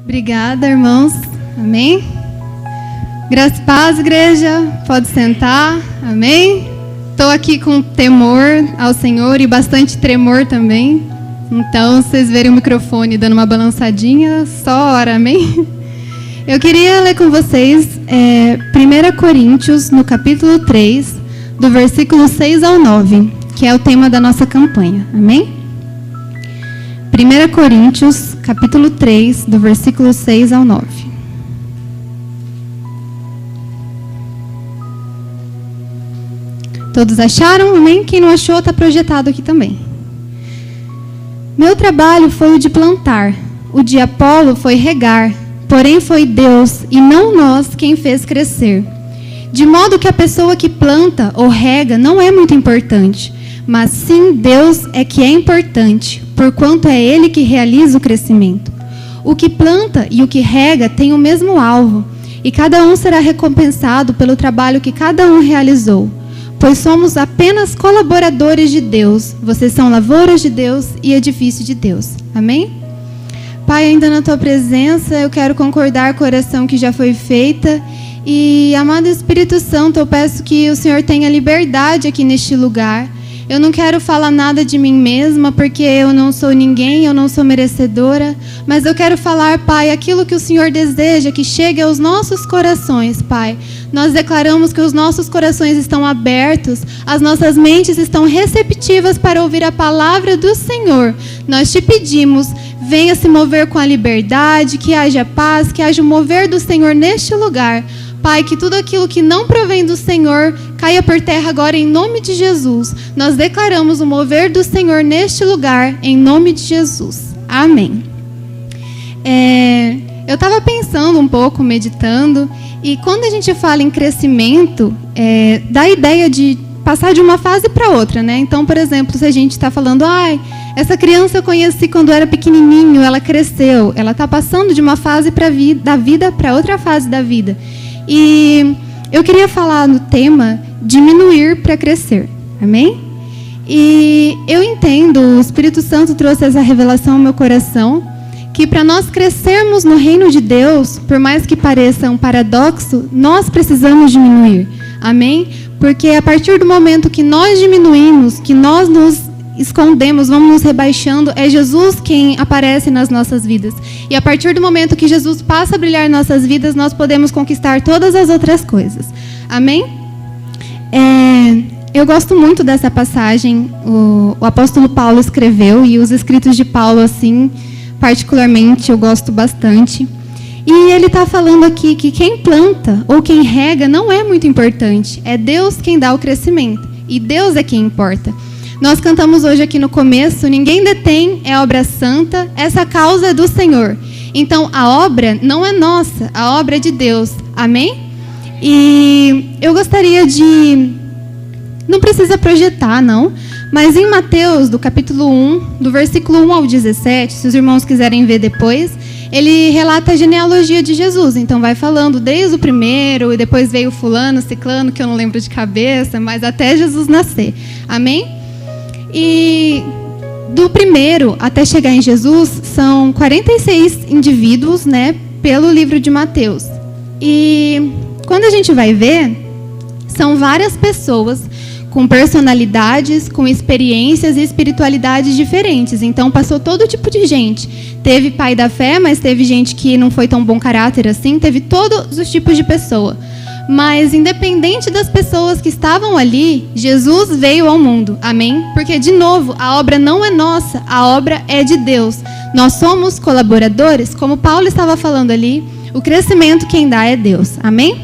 Obrigada, irmãos. Amém? Graça e paz, igreja. Pode sentar. Amém? Estou aqui com temor ao Senhor e bastante tremor também. Então, se vocês verem o microfone dando uma balançadinha, só ora, amém? Eu queria ler com vocês 1 Coríntios, no capítulo 3, do versículo 6 ao 9, que é o tema da nossa campanha. Amém? 1 Coríntios, capítulo 3, do versículo 6 ao 9. Todos acharam? Amém? Quem não achou, está projetado aqui também. Meu trabalho foi o de plantar, o de Apolo foi regar, porém foi Deus e não nós quem fez crescer. De modo que a pessoa que planta ou rega não é muito importante, mas sim Deus é que é importante, porquanto é Ele que realiza o crescimento. O que planta e o que rega têm o mesmo alvo, e cada um será recompensado pelo trabalho que cada um realizou. Pois somos apenas colaboradores de Deus. Vocês são lavouras de Deus e edifício de Deus. Amém? Pai, ainda na Tua presença, eu quero concordar com a oração que já foi feita. E, amado Espírito Santo, eu peço que o Senhor tenha liberdade aqui neste lugar. Eu não quero falar nada de mim mesma, porque eu não sou ninguém, eu não sou merecedora. Mas eu quero falar, Pai, aquilo que o Senhor deseja que chegue aos nossos corações, Pai. Nós declaramos que os nossos corações estão abertos, as nossas mentes estão receptivas para ouvir a palavra do Senhor. Nós te pedimos, venha se mover com a liberdade, que haja paz, que haja o mover do Senhor neste lugar. Pai, que tudo aquilo que não provém do Senhor caia por terra agora em nome de Jesus. Nós declaramos o mover do Senhor neste lugar em nome de Jesus. Amém. Eu estava pensando um pouco, meditando, e quando a gente fala em crescimento, dá a ideia de passar de uma fase para outra, né? Então, por exemplo, se a gente está falando, essa criança eu conheci quando era pequenininho, ela cresceu, ela está passando de uma fase da vida para outra fase da vida. E eu queria falar no tema diminuir para crescer, amém? E eu entendo, o Espírito Santo trouxe essa revelação ao meu coração, que para nós crescermos no reino de Deus, por mais que pareça um paradoxo, nós precisamos diminuir, amém? Porque a partir do momento que nós diminuímos, que nós nos escondemos, vamos nos rebaixando, é Jesus quem aparece nas nossas vidas. E a partir do momento que Jesus passa a brilhar em nossas vidas, nós podemos conquistar todas as outras coisas. Amém? Eu gosto muito dessa passagem, o apóstolo Paulo escreveu, e os escritos de Paulo, assim, particularmente, eu gosto bastante. E ele está falando aqui que quem planta ou quem rega não é muito importante. É Deus quem dá o crescimento. E Deus é quem importa. Nós cantamos hoje aqui no começo, ninguém detém, é obra santa, essa causa é do Senhor. Então, a obra não é nossa, a obra é de Deus. Amém? E eu gostaria de... Não precisa projetar, não. Mas em Mateus, do capítulo 1, do versículo 1 ao 17, se os irmãos quiserem ver depois, ele relata a genealogia de Jesus. Então, vai falando desde o primeiro, e depois veio fulano, ciclano, que eu não lembro de cabeça, mas até Jesus nascer. Amém? E do primeiro até chegar em Jesus, são 46 indivíduos, né, pelo livro de Mateus. E quando a gente vai ver, são várias pessoas com personalidades, com experiências e espiritualidades diferentes. Então, passou todo tipo de gente. Teve pai da fé, mas teve gente que não foi tão bom caráter assim. Teve todos os tipos de pessoa. Mas, independente das pessoas que estavam ali, Jesus veio ao mundo. Amém? Porque, de novo, a obra não é nossa, a obra é de Deus. Nós somos colaboradores, como Paulo estava falando ali, o crescimento quem dá é Deus. Amém?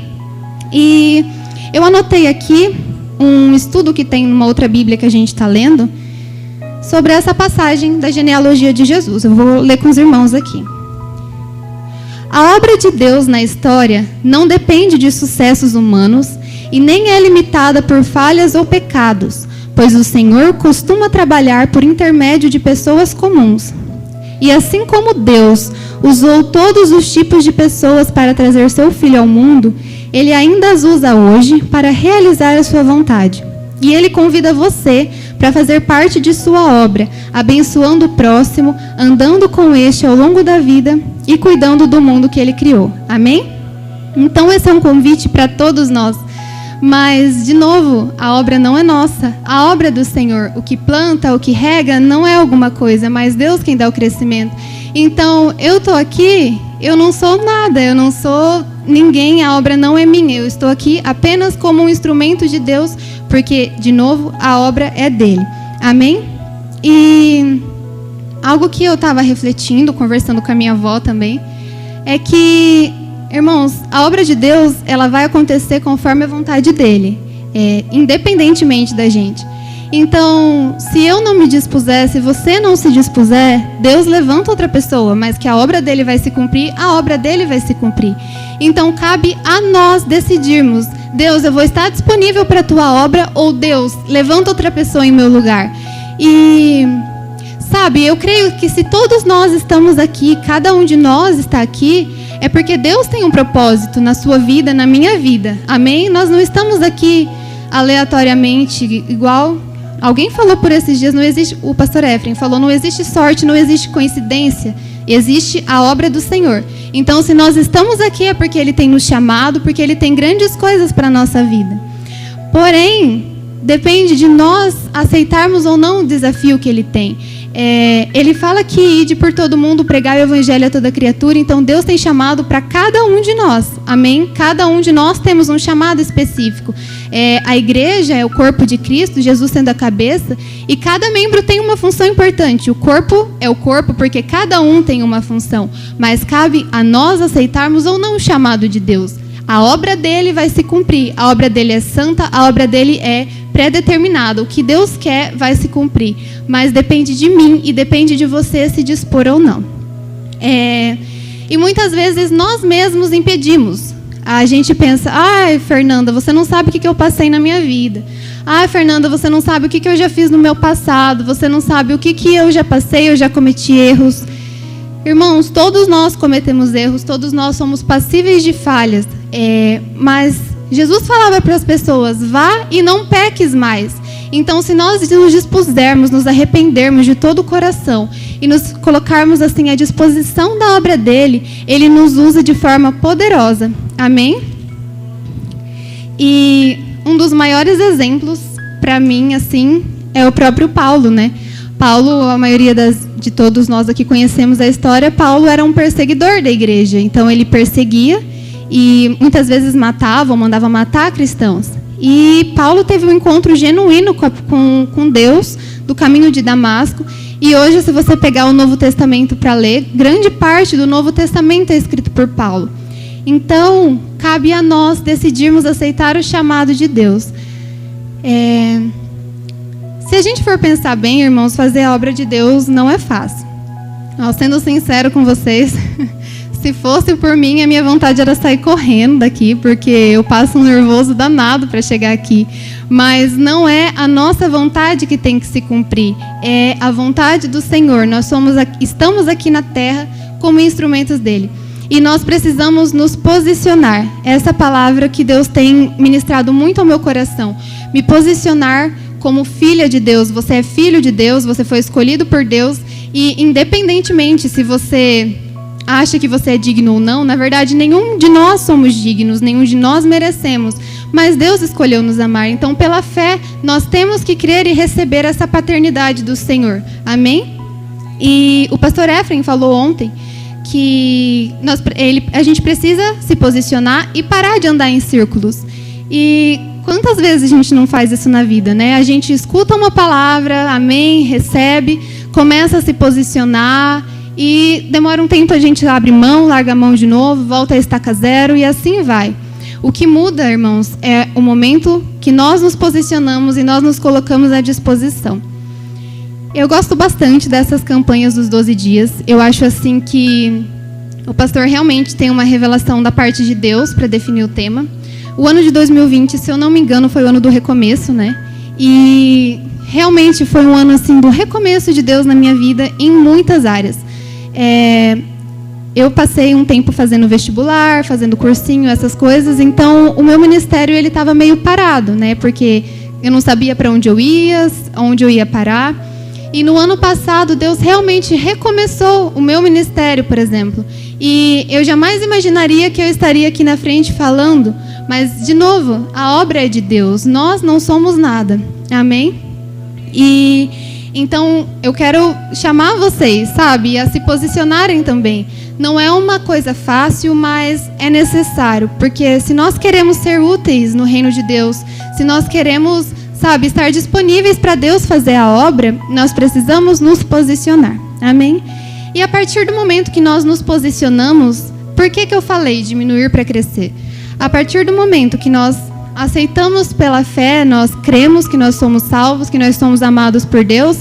E eu anotei aqui um estudo que tem numa outra Bíblia que a gente está lendo, sobre essa passagem da genealogia de Jesus. Eu vou ler com os irmãos aqui. A obra de Deus na história não depende de sucessos humanos e nem é limitada por falhas ou pecados, pois o Senhor costuma trabalhar por intermédio de pessoas comuns. E assim como Deus usou todos os tipos de pessoas para trazer seu Filho ao mundo, Ele ainda as usa hoje para realizar a sua vontade. E Ele convida você para fazer parte de sua obra, abençoando o próximo, andando com este ao longo da vida e cuidando do mundo que Ele criou. Amém? Então esse é um convite para todos nós. Mas, de novo, a obra não é nossa, a obra é do Senhor. O que planta, o que rega, não é alguma coisa, mas Deus quem dá o crescimento. Então, eu estou aqui, eu não sou nada, eu não sou ninguém, a obra não é minha. Eu estou aqui apenas como um instrumento de Deus, porque, de novo, a obra é dele. Amém? E algo que eu estava refletindo, conversando com a minha avó também, é que, irmãos, a obra de Deus, ela vai acontecer conforme a vontade dele, independentemente da gente. Então, se eu não me dispuser, se você não se dispuser, Deus levanta outra pessoa, mas que a obra dele vai se cumprir, a obra dele vai se cumprir. Então, cabe a nós decidirmos, Deus, eu vou estar disponível para a tua obra, ou Deus, levanta outra pessoa em meu lugar. E, sabe, eu creio que se todos nós estamos aqui, cada um de nós está aqui, é porque Deus tem um propósito na sua vida, na minha vida. Amém? Nós não estamos aqui aleatoriamente, igual alguém falou por esses dias, não existe, o pastor Efraim falou, não existe sorte, não existe coincidência, existe a obra do Senhor. Então, se nós estamos aqui é porque Ele tem nos chamado, porque Ele tem grandes coisas para a nossa vida. Porém, depende de nós aceitarmos ou não o desafio que Ele tem. Ele fala que ide por todo mundo, pregar o evangelho a toda criatura. Então Deus tem chamado para cada um de nós, amém? Cada um de nós temos um chamado específico. A igreja é o corpo de Cristo, Jesus sendo a cabeça, e cada membro tem uma função importante. O corpo é o corpo porque cada um tem uma função, mas cabe a nós aceitarmos ou não o chamado de Deus. A obra dele vai se cumprir, a obra dele é santa, a obra dele é pré-determinada. O que Deus quer vai se cumprir, mas depende de mim e depende de você se dispor ou não. E muitas vezes nós mesmos impedimos. A gente pensa, ai, Fernanda, você não sabe o que eu passei na minha vida. Ai, Fernanda, você não sabe o que eu já fiz no meu passado, você não sabe o que eu já passei, eu já cometi erros. Irmãos, todos nós cometemos erros, todos nós somos passíveis de falhas, mas Jesus falava para as pessoas, vá e não peques mais. Então, se nós nos dispusermos, nos arrependermos de todo o coração e nos colocarmos assim à disposição da obra dele, ele nos usa de forma poderosa. Amém? E um dos maiores exemplos para mim assim é o próprio Paulo, né? Paulo, a maioria de todos nós aqui conhecemos a história, Paulo era um perseguidor da igreja. Então ele perseguia e muitas vezes matava ou mandava matar cristãos. E Paulo teve um encontro genuíno com Deus do caminho de Damasco. E hoje, se você pegar o Novo Testamento para ler, grande parte do Novo Testamento é escrito por Paulo. Então, cabe a nós decidirmos aceitar o chamado de Deus. Se a gente for pensar bem, irmãos, fazer a obra de Deus não é fácil. Sendo sincero com vocês, se fosse por mim, a minha vontade era sair correndo daqui, porque eu passo um nervoso danado para chegar aqui. Mas não é a nossa vontade que tem que se cumprir, é a vontade do Senhor. Nós estamos aqui na terra como instrumentos dele. E nós precisamos nos posicionar. Essa palavra que Deus tem ministrado muito ao meu coração. Me posicionar como filha de Deus. Você é filho de Deus, você foi escolhido por Deus. E independentemente se você acha que você é digno ou não, na verdade, nenhum de nós somos dignos, nenhum de nós merecemos. Mas Deus escolheu nos amar. Então, pela fé, nós temos que crer e receber essa paternidade do Senhor. Amém? E o pastor Efraim falou ontem que a gente precisa se posicionar e parar de andar em círculos. E quantas vezes a gente não faz isso na vida, né? A gente escuta uma palavra, amém, recebe, começa a se posicionar e demora um tempo, a gente abre mão, larga a mão de novo, volta a estaca zero e assim vai. O que muda, irmãos, é o momento que nós nos posicionamos e nós nos colocamos à disposição. Eu gosto bastante dessas campanhas dos 12 dias. Eu acho assim que o pastor realmente tem uma revelação da parte de Deus para definir o tema. O ano de 2020, se eu não me engano, foi o ano do recomeço, né? E realmente foi um ano assim do recomeço de Deus na minha vida em muitas áreas. Eu passei um tempo fazendo vestibular, fazendo cursinho, essas coisas. Então, o meu ministério ele estava meio parado, né? Porque eu não sabia para onde eu ia parar. E no ano passado, Deus realmente recomeçou o meu ministério, por exemplo. E eu jamais imaginaria que eu estaria aqui na frente falando, mas, de novo, a obra é de Deus, nós não somos nada, amém? E então eu quero chamar vocês, sabe, a se posicionarem também. Não é uma coisa fácil, mas é necessário, porque se nós queremos ser úteis no reino de Deus, se nós queremos, sabe, estar disponíveis para Deus fazer a obra, nós precisamos nos posicionar, amém? E a partir do momento que nós nos posicionamos, por que eu falei diminuir para crescer? A partir do momento que nós aceitamos pela fé, nós cremos que nós somos salvos, que nós somos amados por Deus,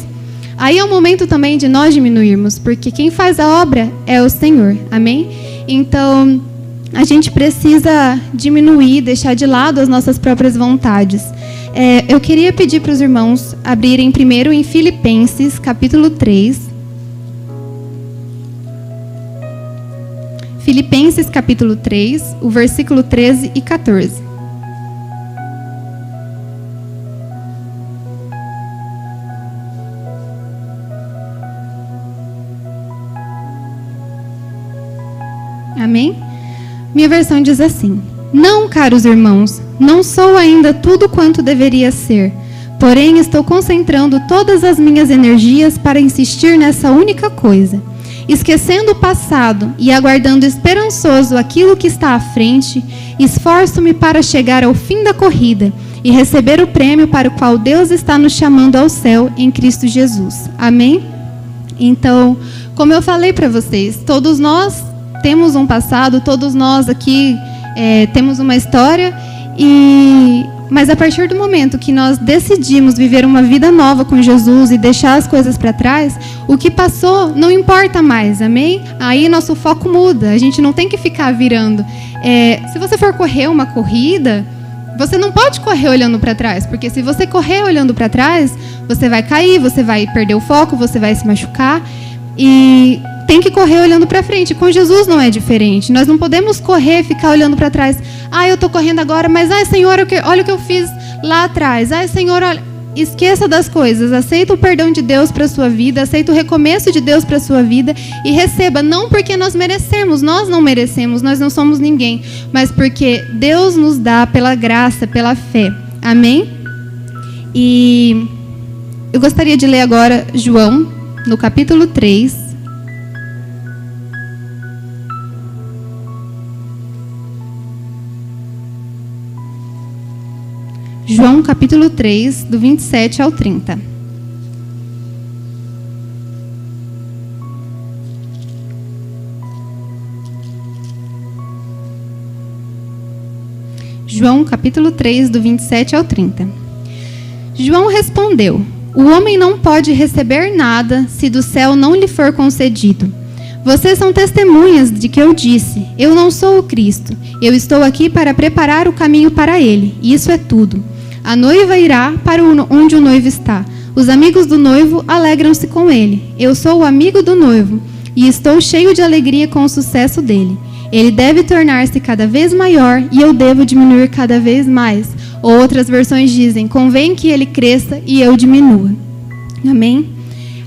aí é o momento também de nós diminuirmos, porque quem faz a obra é o Senhor, amém? Então, a gente precisa diminuir, deixar de lado as nossas próprias vontades. Eu queria pedir para os irmãos abrirem primeiro em Filipenses, capítulo 3. Filipenses, capítulo 3, o versículo 13 e 14. Amém? Minha versão diz assim: Não, caros irmãos, não sou ainda tudo quanto deveria ser, porém estou concentrando todas as minhas energias para insistir nessa única coisa. Esquecendo o passado e aguardando esperançoso aquilo que está à frente, esforço-me para chegar ao fim da corrida e receber o prêmio para o qual Deus está nos chamando ao céu em Cristo Jesus. Amém? Então, como eu falei para vocês, todos nós temos um passado, todos nós aqui temos uma história, mas a partir do momento que nós decidimos viver uma vida nova com Jesus e deixar as coisas para trás, o que passou não importa mais, amém? Aí nosso foco muda, a gente não tem que ficar virando. Se você for correr uma corrida, você não pode correr olhando para trás, porque se você correr olhando para trás, você vai cair, você vai perder o foco, você vai se machucar, e tem que correr olhando para frente. Com Jesus não é diferente. Nós não podemos correr e ficar olhando para trás. Eu estou correndo agora, mas, Senhor, olha o que eu fiz lá atrás. Senhor, olha. Esqueça das coisas. Aceita o perdão de Deus para a sua vida. Aceita o recomeço de Deus para a sua vida. E receba, não porque nós merecemos. Nós não merecemos, nós não somos ninguém. Mas porque Deus nos dá pela graça, pela fé. Amém? E eu gostaria de ler agora João, no capítulo 3. João, capítulo 3, do 27 ao 30. João, capítulo 3, do 27 ao 30. João respondeu: O homem não pode receber nada se do céu não lhe for concedido. Vocês são testemunhas de que eu disse: Eu não sou o Cristo. Eu estou aqui para preparar o caminho para ele. Isso é tudo. A noiva irá para onde o noivo está. Os amigos do noivo alegram-se com ele. Eu sou o amigo do noivo e estou cheio de alegria com o sucesso dele. Ele deve tornar-se cada vez maior e eu devo diminuir cada vez mais. Ou outras versões dizem: convém que ele cresça e eu diminua. Amém?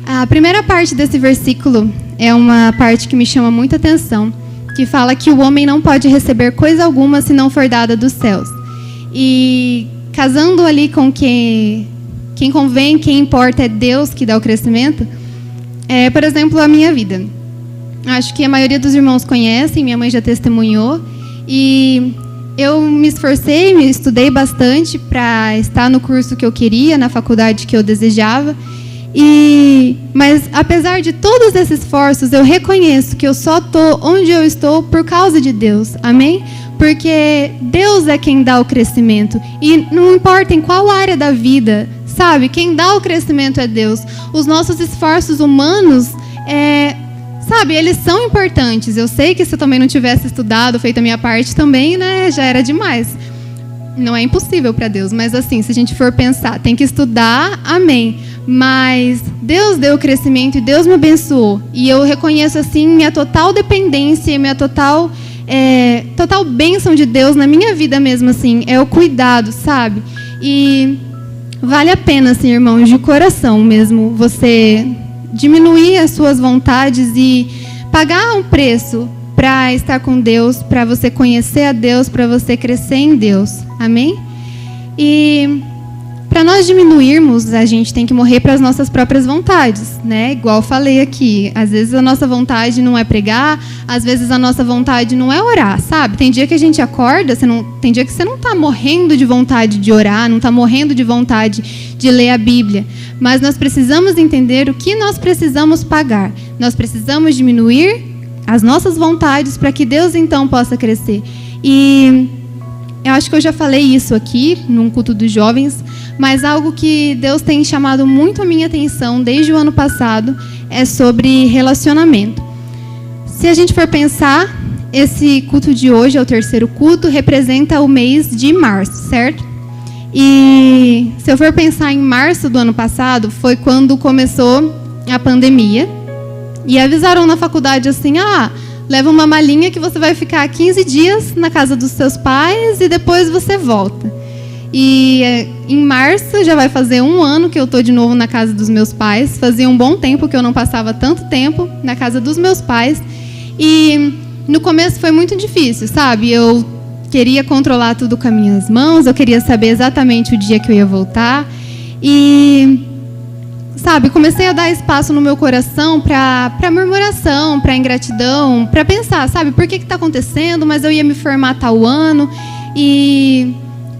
A primeira parte desse versículo é uma parte que me chama muita atenção, que fala que o homem não pode receber coisa alguma se não for dada dos céus. E casando ali com quem convém, quem importa é Deus que dá o crescimento, por exemplo, a minha vida. Acho que a maioria dos irmãos conhecem, minha mãe já testemunhou, e eu me esforcei, me estudei bastante para estar no curso que eu queria, na faculdade que eu desejava, mas apesar de todos esses esforços, eu reconheço que eu só estou onde eu estou por causa de Deus, amém? Porque Deus é quem dá o crescimento. E não importa em qual área da vida, sabe? Quem dá o crescimento é Deus. Os nossos esforços humanos, sabe, eles são importantes. Eu sei que se eu também não tivesse estudado, feito a minha parte também, né, já era demais. Não é impossível para Deus, mas assim, se a gente for pensar, tem que estudar, amém. Mas Deus deu o crescimento e Deus me abençoou. E eu reconheço, assim, minha total dependência e minha total bênção de Deus na minha vida mesmo, assim, é o cuidado, sabe? E vale a pena, assim, irmãos, de coração mesmo, você diminuir as suas vontades e pagar um preço para estar com Deus, para você conhecer a Deus, para você crescer em Deus. Amém? E para nós diminuirmos, a gente tem que morrer para as nossas próprias vontades, né? Igual eu falei aqui, às vezes a nossa vontade não é pregar, às vezes a nossa vontade não é orar, sabe? Tem dia que a gente acorda, tem dia que você não está morrendo de vontade de orar, não está morrendo de vontade de ler a Bíblia, mas nós precisamos entender o que nós precisamos pagar. Nós precisamos diminuir as nossas vontades para que Deus então possa crescer. E eu acho que eu já falei isso aqui, num culto dos jovens, mas algo que Deus tem chamado muito a minha atenção desde o ano passado é sobre relacionamento. Se a gente for pensar, esse culto de hoje é o terceiro culto, representa o mês de março, certo? E se eu for pensar em março do ano passado, foi quando começou a pandemia, e avisaram na faculdade assim, leva uma malinha que você vai ficar 15 dias na casa dos seus pais e depois você volta. E em março já vai fazer 1 ano que eu estou de novo na casa dos meus pais. Fazia um bom tempo que eu não passava tanto tempo na casa dos meus pais. E no começo foi muito difícil, sabe? Eu queria controlar tudo com as minhas mãos, eu queria saber exatamente o dia que eu ia voltar. E, sabe, comecei a dar espaço no meu coração para murmuração, para ingratidão, para pensar, sabe, por que está acontecendo? Mas eu ia me formar tal ano.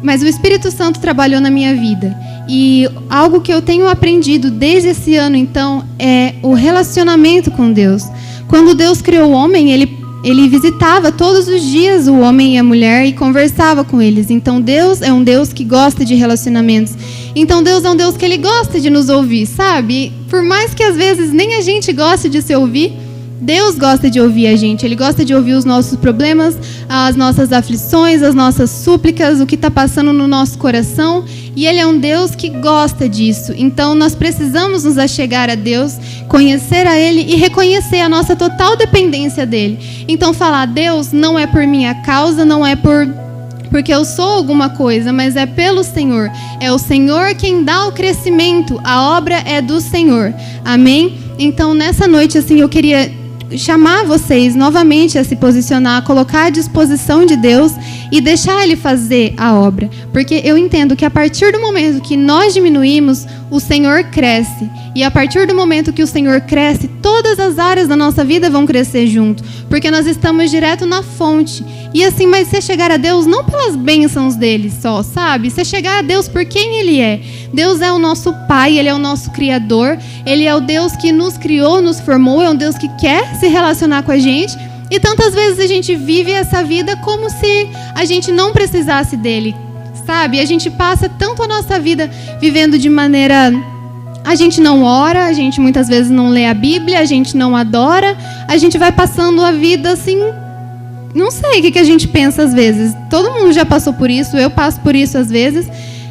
Mas o Espírito Santo trabalhou na minha vida. E algo que eu tenho aprendido desde esse ano, então, é o relacionamento com Deus. Quando Deus criou o homem, ele visitava todos os dias o homem e a mulher e conversava com eles. Então, Deus é um Deus que gosta de relacionamentos. Então, Deus é um Deus que Ele gosta de nos ouvir, sabe? Por mais que, às vezes, nem a gente goste de se ouvir, Deus gosta de ouvir a gente. Ele gosta de ouvir os nossos problemas, as nossas aflições, as nossas súplicas, o que está passando no nosso coração. E Ele é um Deus que gosta disso. Então, nós precisamos nos achegar a Deus, conhecer a Ele e reconhecer a nossa total dependência dEle. Então, falar, Deus, não é por minha causa, não é porque eu sou alguma coisa, mas é pelo Senhor. É o Senhor quem dá o crescimento. A obra é do Senhor. Amém? Então, nessa noite, assim, eu queria chamar vocês novamente a se posicionar, a colocar à disposição de Deus e deixar Ele fazer a obra. Porque eu entendo que a partir do momento que nós diminuímos, o Senhor cresce. E a partir do momento que o Senhor cresce, todas as áreas da nossa vida vão crescer junto. Porque nós estamos direto na fonte. E assim, mas você chegar a Deus não pelas bênçãos dele só, sabe? Você chegar a Deus por quem Ele é. Deus é o nosso Pai, Ele é o nosso Criador. Ele é o Deus que nos criou, nos formou. É um Deus que quer se relacionar com a gente. E tantas vezes a gente vive essa vida como se a gente não precisasse dele, sabe? A gente passa tanto a nossa vida vivendo de maneira... A gente não ora, a gente muitas vezes não lê a Bíblia, a gente não adora. A gente vai passando a vida assim... Não sei o que a gente pensa às vezes. Todo mundo já passou por isso, eu passo por isso às vezes.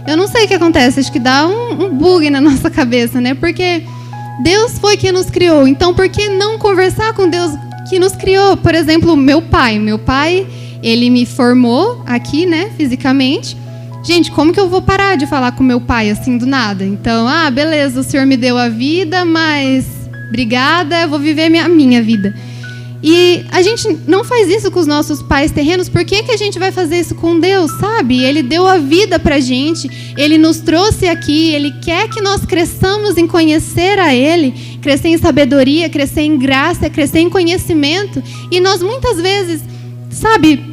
Eu não sei o que acontece, acho que dá um bug na nossa cabeça, né? Porque Deus foi quem nos criou. Então, por que não conversar com Deus que nos criou? Por exemplo, meu pai. Meu pai, ele me formou aqui, né, fisicamente. Gente, como que eu vou parar de falar com meu pai assim do nada? Então, beleza, o Senhor me deu a vida, mas obrigada, eu vou viver a minha vida. E a gente não faz isso com os nossos pais terrenos. Por que a gente vai fazer isso com Deus, sabe? Ele deu a vida pra gente, Ele nos trouxe aqui, Ele quer que nós cresçamos em conhecer a Ele, crescer em sabedoria, crescer em graça, crescer em conhecimento. E nós muitas vezes, sabe,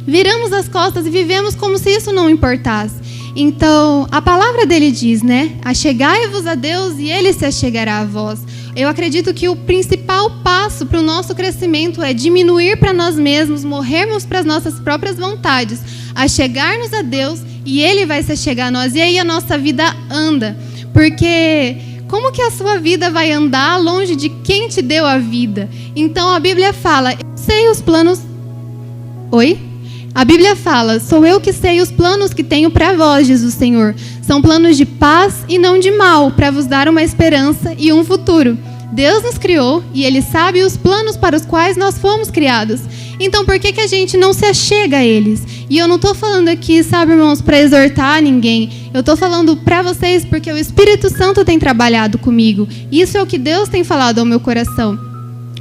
viramos as costas e vivemos como se isso não importasse. Então, a palavra dele diz, né? Achegai-vos a Deus e Ele se achegará a vós. Eu acredito que o principal passo para o nosso crescimento é diminuir para nós mesmos, morrermos para as nossas próprias vontades, achegar-nos a Deus e Ele vai se achegar a nós. E aí a nossa vida anda. Porque como que a sua vida vai andar longe de quem te deu a vida? Então a Bíblia fala, eu sei os planos... Oi? A Bíblia fala, sou eu que sei os planos que tenho para vós, diz o Senhor. São planos de paz e não de mal, para vos dar uma esperança e um futuro. Deus nos criou e Ele sabe os planos para os quais nós fomos criados. Então, por que a gente não se achega a eles? E eu não estou falando aqui, sabe, irmãos, para exortar ninguém. Eu estou falando para vocês porque o Espírito Santo tem trabalhado comigo. Isso é o que Deus tem falado ao meu coração.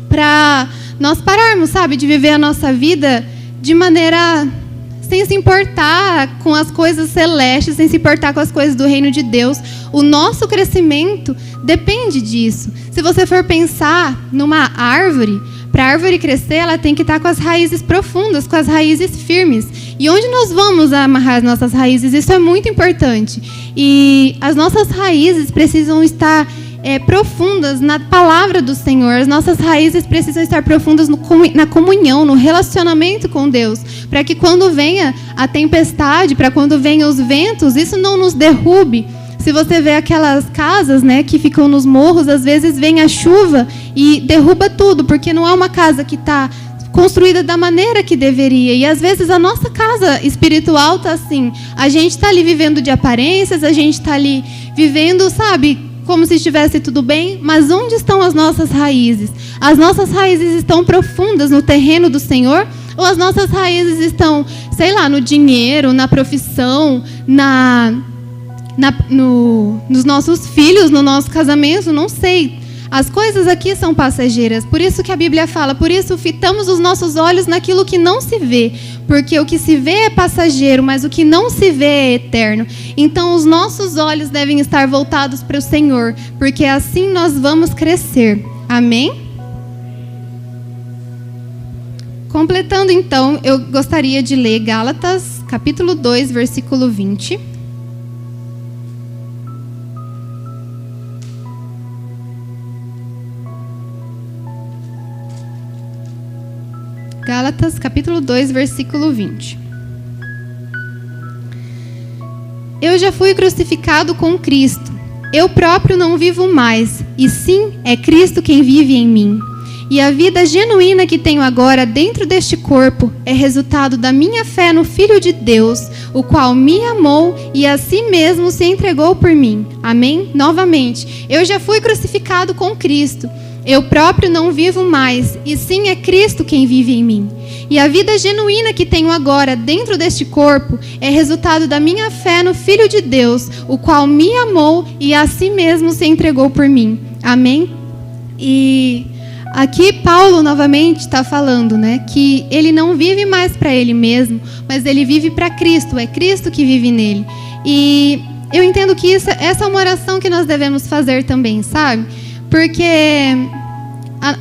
Para nós pararmos, sabe, de viver a nossa vida de maneira sem se importar com as coisas celestes, sem se importar com as coisas do reino de Deus. O nosso crescimento depende disso. Se você for pensar numa árvore, para a árvore crescer, ela tem que estar com as raízes profundas, com as raízes firmes. E onde nós vamos amarrar as nossas raízes? Isso é muito importante. E as nossas raízes precisam estar profundas na palavra do Senhor. As nossas raízes precisam estar profundas na comunhão, no relacionamento com Deus, para que quando venha a tempestade, para quando venham os ventos, isso não nos derrube. Se você vê aquelas casas, né, que ficam nos morros, às vezes vem a chuva e derruba tudo, porque não é uma casa que está construída da maneira que deveria. E às vezes a nossa casa espiritual está assim. A gente está ali vivendo de aparências, a gente está ali vivendo, sabe, como se estivesse tudo bem, mas onde estão as nossas raízes? As nossas raízes estão profundas no terreno do Senhor? Ou as nossas raízes estão, sei lá, no dinheiro, na profissão, nos nossos filhos, no nosso casamento? Não sei. As coisas aqui são passageiras. Por isso que a Bíblia fala, por isso fitamos os nossos olhos naquilo que não se vê. Porque o que se vê é passageiro, mas o que não se vê é eterno. Então os nossos olhos devem estar voltados para o Senhor, porque assim nós vamos crescer. Amém? Completando então, eu gostaria de ler Gálatas, capítulo 2, versículo 20. Gálatas, capítulo 2, versículo 20. Eu já fui crucificado com Cristo. Eu próprio não vivo mais, e sim, é Cristo quem vive em mim. E a vida genuína que tenho agora dentro deste corpo é resultado da minha fé no Filho de Deus, o qual me amou e a si mesmo se entregou por mim. Amém? Novamente, eu já fui crucificado com Cristo. Eu próprio não vivo mais, e sim é Cristo quem vive em mim. E a vida genuína que tenho agora dentro deste corpo é resultado da minha fé no Filho de Deus, o qual me amou e a si mesmo se entregou por mim. Amém? E aqui Paulo novamente está falando, né, que ele não vive mais para ele mesmo, mas ele vive para Cristo. É Cristo que vive nele. E eu entendo que essa é uma oração que nós devemos fazer também, sabe? Porque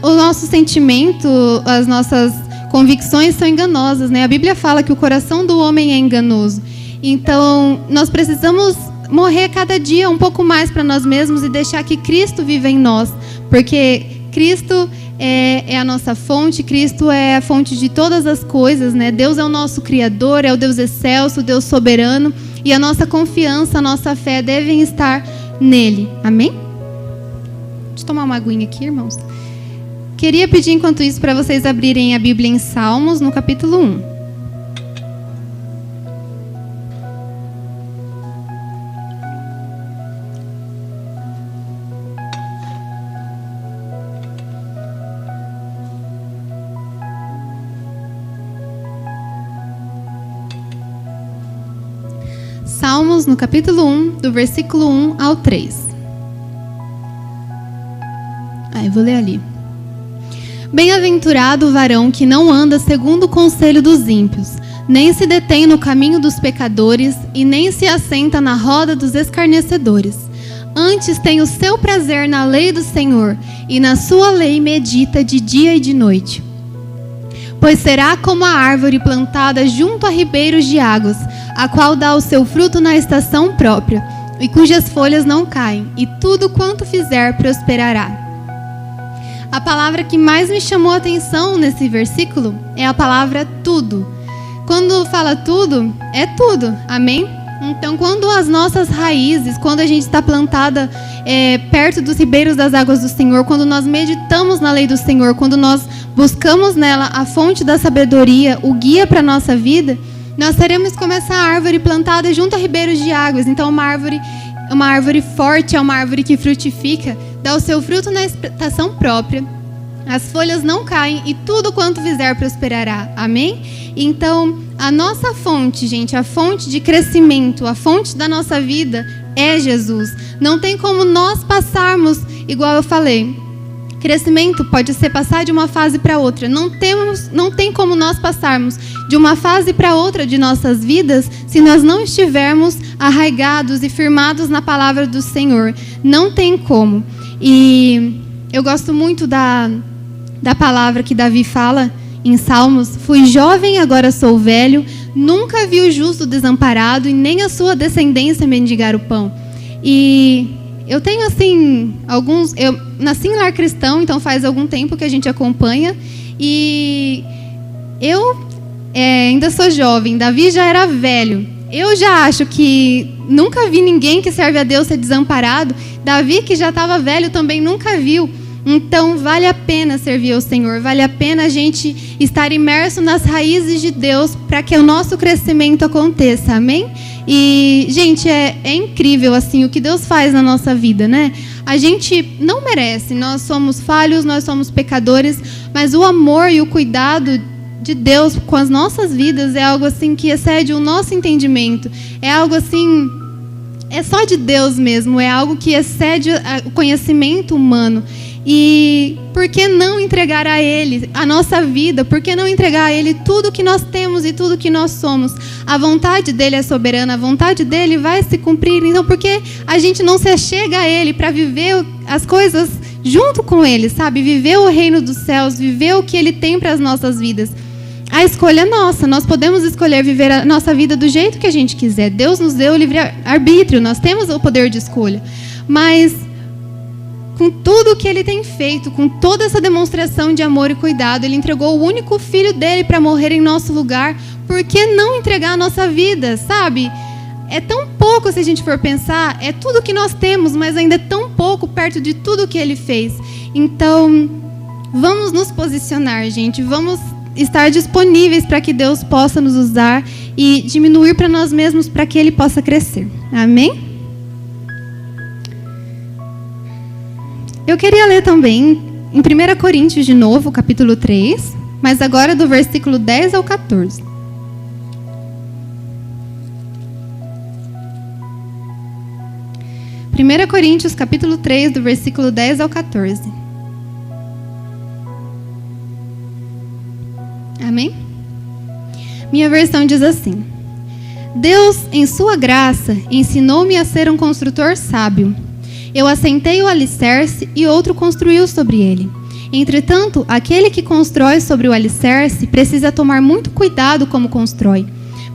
o nosso sentimento, as nossas convicções são enganosas, né? A Bíblia fala que o coração do homem é enganoso. Então, nós precisamos morrer cada dia um pouco mais para nós mesmos e deixar que Cristo viva em nós. Porque Cristo é a nossa fonte, Cristo é a fonte de todas as coisas, né? Deus é o nosso Criador, é o Deus excelso, o Deus soberano. E a nossa confiança, a nossa fé devem estar nele. Amém? Deixa eu tomar uma aguinha aqui, irmãos. Queria pedir, enquanto isso, para vocês abrirem a Bíblia em Salmos, no capítulo 1. Salmos, no capítulo 1, do versículo 1 ao 3. Eu vou ler ali. Bem-aventurado o varão que não anda segundo o conselho dos ímpios, nem se detém no caminho dos pecadores, e nem se assenta na roda dos escarnecedores. Antes tem o seu prazer na lei do Senhor, e na sua lei medita de dia e de noite. Pois será como a árvore plantada junto a ribeiros de águas, a qual dá o seu fruto na estação própria, e cujas folhas não caem, e tudo quanto fizer prosperará. A palavra que mais me chamou a atenção nesse versículo é a palavra tudo. Quando fala tudo, é tudo, amém? Então, quando as nossas raízes, quando a gente está plantada perto dos ribeiros das águas do Senhor, quando nós meditamos na lei do Senhor, quando nós buscamos nela a fonte da sabedoria, o guia para a nossa vida, nós seremos como essa árvore plantada junto a ribeiros de águas. Então, uma árvore forte, é uma árvore que frutifica, dá o seu fruto na estação própria, as folhas não caem e tudo quanto fizer prosperará. Amém? Então, a nossa fonte, gente, a fonte de crescimento, a fonte da nossa vida é Jesus. Não tem como nós passarmos, igual eu falei, crescimento pode ser passar de uma fase para outra. Não tem como nós passarmos de uma fase para outra de nossas vidas se nós não estivermos arraigados e firmados na palavra do Senhor. Não tem como. E eu gosto muito da palavra que Davi fala em Salmos: fui jovem, agora sou velho, nunca vi o justo desamparado e nem a sua descendência mendigar o pão. E eu tenho, assim, eu nasci em lar cristão, então faz algum tempo que a gente acompanha. E eu ainda sou jovem, Davi já era velho. Eu já acho que nunca vi ninguém que serve a Deus ser desamparado. Davi, que já estava velho, também nunca viu. Então, vale a pena servir ao Senhor, vale a pena a gente estar imerso nas raízes de Deus para que o nosso crescimento aconteça, amém? E, gente, é incrível, assim, o que Deus faz na nossa vida, né? A gente não merece, nós somos falhos, nós somos pecadores, mas o amor e o cuidado de Deus com as nossas vidas é algo, assim, que excede o nosso entendimento, é algo, assim, é só de Deus mesmo, é algo que excede o conhecimento humano. E por que não entregar a Ele a nossa vida? Por que não entregar a Ele tudo que nós temos e tudo que nós somos? A vontade dEle é soberana, a vontade dEle vai se cumprir. Então, por que a gente não se achega a Ele para viver as coisas junto com Ele, sabe? Viver o reino dos céus, viver o que Ele tem para as nossas vidas. A escolha é nossa, nós podemos escolher viver a nossa vida do jeito que a gente quiser. Deus nos deu o livre-arbítrio, nós temos o poder de escolha. Mas com tudo que Ele tem feito, com toda essa demonstração de amor e cuidado, Ele entregou o único filho dEle para morrer em nosso lugar. Por que não entregar a nossa vida, sabe? É tão pouco, se a gente for pensar, é tudo que nós temos, mas ainda é tão pouco perto de tudo que Ele fez. Então, vamos nos posicionar, gente, vamos estar disponíveis para que Deus possa nos usar e diminuir para nós mesmos para que Ele possa crescer. Amém? Eu queria ler também em 1 Coríntios de novo, capítulo 3, mas agora do versículo 10 ao 14. Primeira Coríntios, capítulo 3, do versículo 10 ao 14. Amém? Minha versão diz assim: Deus, em sua graça, ensinou-me a ser um construtor sábio. Eu assentei o alicerce e outro construiu sobre ele. Entretanto, aquele que constrói sobre o alicerce precisa tomar muito cuidado como constrói,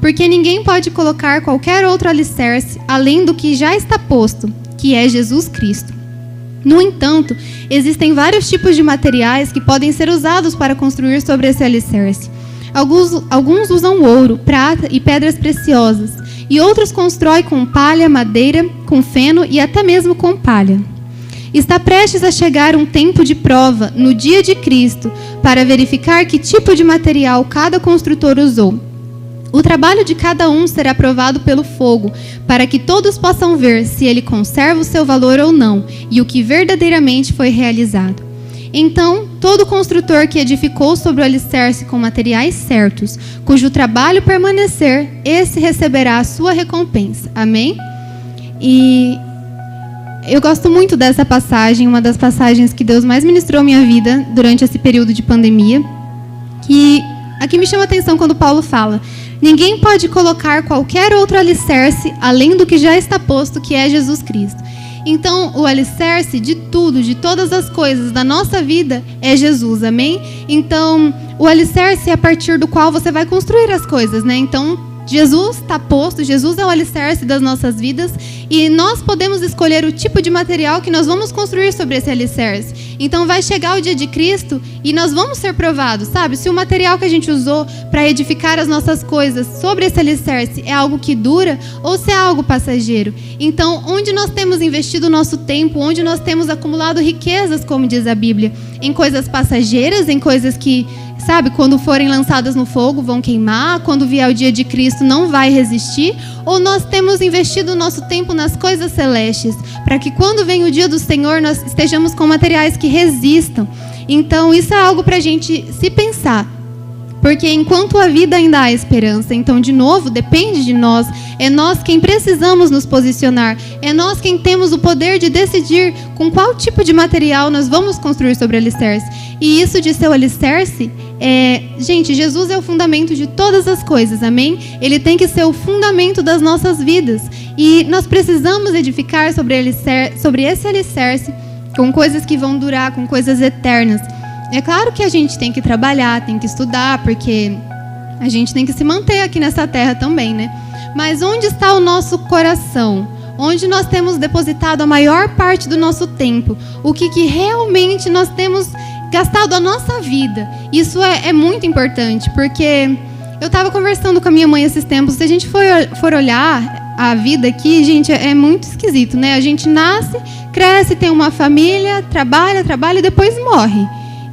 porque ninguém pode colocar qualquer outro alicerce além do que já está posto, que é Jesus Cristo. No entanto, existem vários tipos de materiais que podem ser usados para construir sobre esse alicerce. Alguns usam ouro, prata e pedras preciosas, e outros constroem com palha, madeira, com feno e até mesmo com palha. Está prestes a chegar um tempo de prova, no dia de Cristo, para verificar que tipo de material cada construtor usou. O trabalho de cada um será provado pelo fogo, para que todos possam ver se ele conserva o seu valor ou não, e o que verdadeiramente foi realizado. Então, todo construtor que edificou sobre o alicerce com materiais certos, cujo trabalho permanecer, esse receberá a sua recompensa. Amém? E eu gosto muito dessa passagem, uma das passagens que Deus mais ministrou à minha vida durante esse período de pandemia. Que aqui me chama a atenção quando Paulo fala: ninguém pode colocar qualquer outro alicerce além do que já está posto, que é Jesus Cristo. Então, o alicerce de tudo, de todas as coisas da nossa vida é Jesus, amém? Então, o alicerce é a partir do qual você vai construir as coisas, né? Então, Jesus está posto, Jesus é o alicerce das nossas vidas e nós podemos escolher o tipo de material que nós vamos construir sobre esse alicerce. Então vai chegar o dia de Cristo e nós vamos ser provados, sabe? Se o material que a gente usou para edificar as nossas coisas sobre esse alicerce é algo que dura ou se é algo passageiro. Então, onde nós temos investido o nosso tempo, onde nós temos acumulado riquezas, como diz a Bíblia, em coisas passageiras, em coisas que, sabe, quando forem lançadas no fogo vão queimar, quando vier o dia de Cristo não vai resistir, ou nós temos investido o nosso tempo nas coisas celestes, para que quando vem o dia do Senhor nós estejamos com materiais que resistam. Então isso é algo para a gente se pensar. Porque enquanto a vida ainda há esperança. Então, de novo, depende de nós. É nós quem precisamos nos posicionar. É nós quem temos o poder de decidir com qual tipo de material nós vamos construir sobre o alicerce. E isso de ser o alicerce, gente, Jesus é o fundamento de todas as coisas, amém? Ele tem que ser o fundamento das nossas vidas. E nós precisamos edificar sobre esse alicerce com coisas que vão durar, com coisas eternas. É claro que a gente tem que trabalhar, tem que estudar, porque a gente tem que se manter aqui nessa terra também, né? Mas onde está o nosso coração? Onde nós temos depositado a maior parte do nosso tempo? O que realmente nós temos gastado a nossa vida? Isso é muito importante, porque eu estava conversando com a minha mãe esses tempos. Se a gente for olhar a vida aqui, gente, é muito esquisito, né? A gente nasce, cresce, tem uma família, trabalha e depois morre.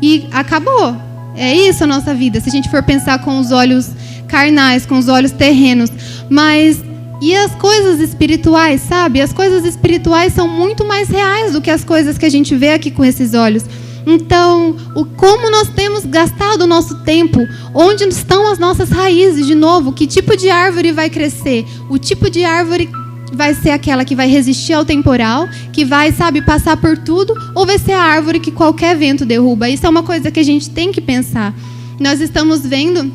E acabou. É isso a nossa vida, se a gente for pensar com os olhos carnais, com os olhos terrenos. Mas, e as coisas espirituais, sabe? As coisas espirituais são muito mais reais do que as coisas que a gente vê aqui com esses olhos. Então, como nós temos gastado o nosso tempo, onde estão as nossas raízes, de novo, que tipo de árvore vai crescer? O tipo de árvore vai ser aquela que vai resistir ao temporal, que vai, sabe, passar por tudo, ou vai ser a árvore que qualquer vento derruba? Isso é uma coisa que a gente tem que pensar. Nós estamos vendo,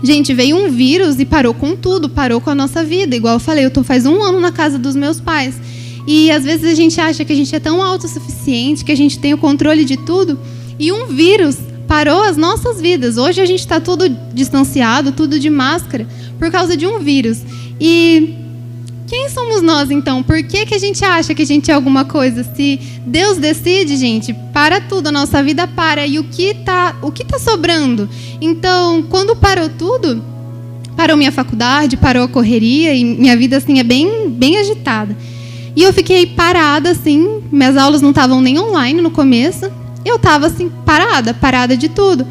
gente, veio um vírus e parou com tudo, parou com a nossa vida. Igual eu falei, eu estou faz 1 ano na casa dos meus pais. E às vezes a gente acha que a gente é tão autossuficiente, que a gente tem o controle de tudo, e um vírus parou as nossas vidas. Hoje a gente está tudo distanciado, tudo de máscara, por causa de um vírus. E quem somos nós, então? Por que a gente acha que a gente é alguma coisa? Se Deus decide, gente, para tudo, a nossa vida para. E o que tá sobrando? Então, quando parou tudo, parou minha faculdade, parou a correria, e minha vida, assim, é bem agitada. E eu fiquei parada, assim, minhas aulas não estavam nem online no começo. Eu estava, assim, parada de tudo.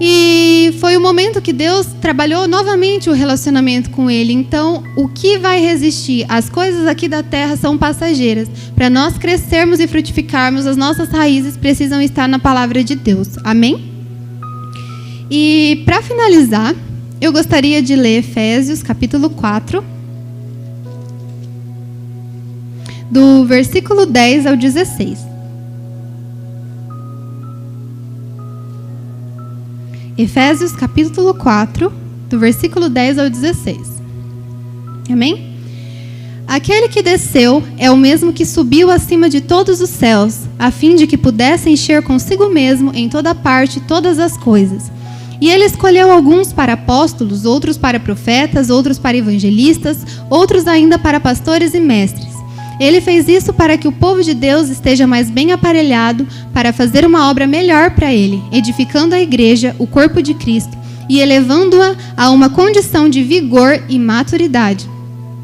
E foi o momento que Deus trabalhou novamente o relacionamento com Ele. Então, o que vai resistir? As coisas aqui da terra são passageiras. Para nós crescermos e frutificarmos, as nossas raízes precisam estar na palavra de Deus. Amém? E, para finalizar, eu gostaria de ler Efésios, capítulo 4, do versículo 10 ao 16. Efésios, capítulo 4, do versículo 10 ao 16. Amém? Aquele que desceu é o mesmo que subiu acima de todos os céus, a fim de que pudesse encher consigo mesmo em toda parte todas as coisas. E ele escolheu alguns para apóstolos, outros para profetas, outros para evangelistas, outros ainda para pastores e mestres. Ele fez isso para que o povo de Deus esteja mais bem aparelhado para fazer uma obra melhor para Ele, edificando a igreja, o corpo de Cristo, e elevando-a a uma condição de vigor e maturidade,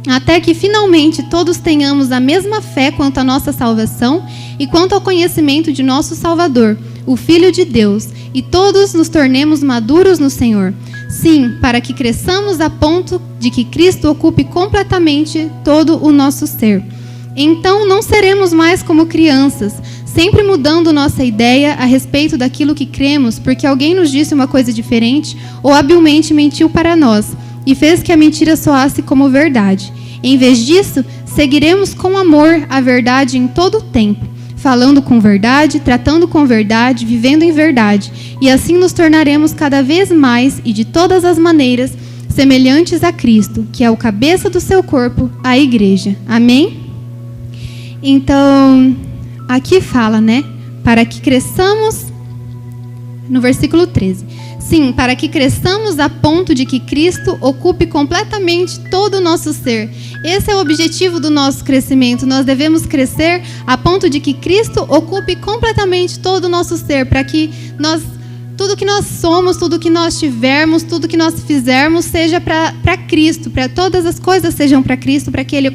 até que finalmente todos tenhamos a mesma fé quanto à nossa salvação e quanto ao conhecimento de nosso Salvador, o Filho de Deus, e todos nos tornemos maduros no Senhor. Sim, para que cresçamos a ponto de que Cristo ocupe completamente todo o nosso ser. Então não seremos mais como crianças, sempre mudando nossa ideia a respeito daquilo que cremos, porque alguém nos disse uma coisa diferente ou habilmente mentiu para nós e fez que a mentira soasse como verdade. Em vez disso, seguiremos com amor a verdade em todo o tempo, falando com verdade, tratando com verdade, vivendo em verdade, e assim nos tornaremos cada vez mais e de todas as maneiras semelhantes a Cristo, que é o cabeça do seu corpo, a igreja. Amém? Então, aqui fala, né? Para que cresçamos, no versículo 13. Sim, para que cresçamos a ponto de que Cristo ocupe completamente todo o nosso ser. Esse é o objetivo do nosso crescimento. Nós devemos crescer a ponto de que Cristo ocupe completamente todo o nosso ser, para que tudo que nós somos, tudo que nós tivermos, tudo que nós fizermos seja para Cristo, para todas as coisas sejam para Cristo, para que Ele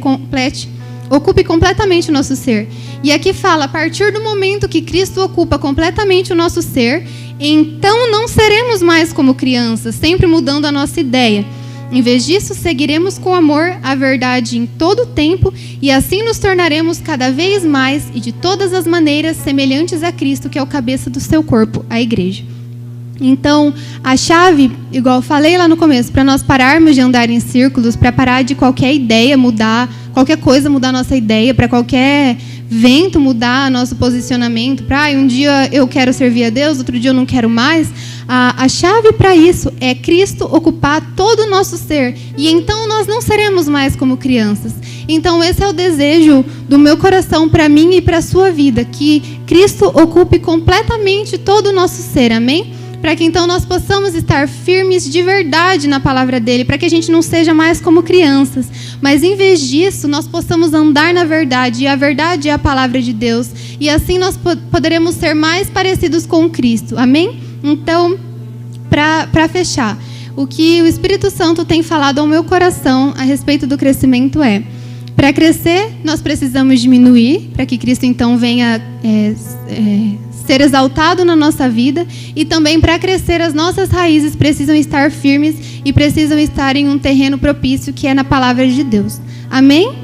ocupe completamente o nosso ser. E aqui fala, a partir do momento que Cristo ocupa completamente o nosso ser, então não seremos mais como crianças, sempre mudando a nossa ideia. Em vez disso, seguiremos com amor a verdade em todo o tempo e assim nos tornaremos cada vez mais e de todas as maneiras semelhantes a Cristo, que é o cabeça do seu corpo, a igreja. Então, a chave, igual eu falei lá no começo, para nós pararmos de andar em círculos, para parar de qualquer ideia mudar, qualquer coisa mudar a nossa ideia, para qualquer vento mudar nosso posicionamento, para um dia eu quero servir a Deus, outro dia eu não quero mais, a chave para isso é Cristo ocupar todo o nosso ser, e então nós não seremos mais como crianças. Então esse é o desejo do meu coração para mim e para a sua vida, que Cristo ocupe completamente todo o nosso ser, amém? Para que então nós possamos estar firmes de verdade na palavra dele, para que a gente não seja mais como crianças, mas em vez disso nós possamos andar na verdade, e a verdade é a palavra de Deus, e assim nós poderemos ser mais parecidos com Cristo, amém? Então, para fechar, o que o Espírito Santo tem falado ao meu coração a respeito do crescimento é: para crescer nós precisamos diminuir, para que Cristo então venha ser exaltado na nossa vida, e também para crescer as nossas raízes precisam estar firmes e precisam estar em um terreno propício que é na palavra de Deus. Amém?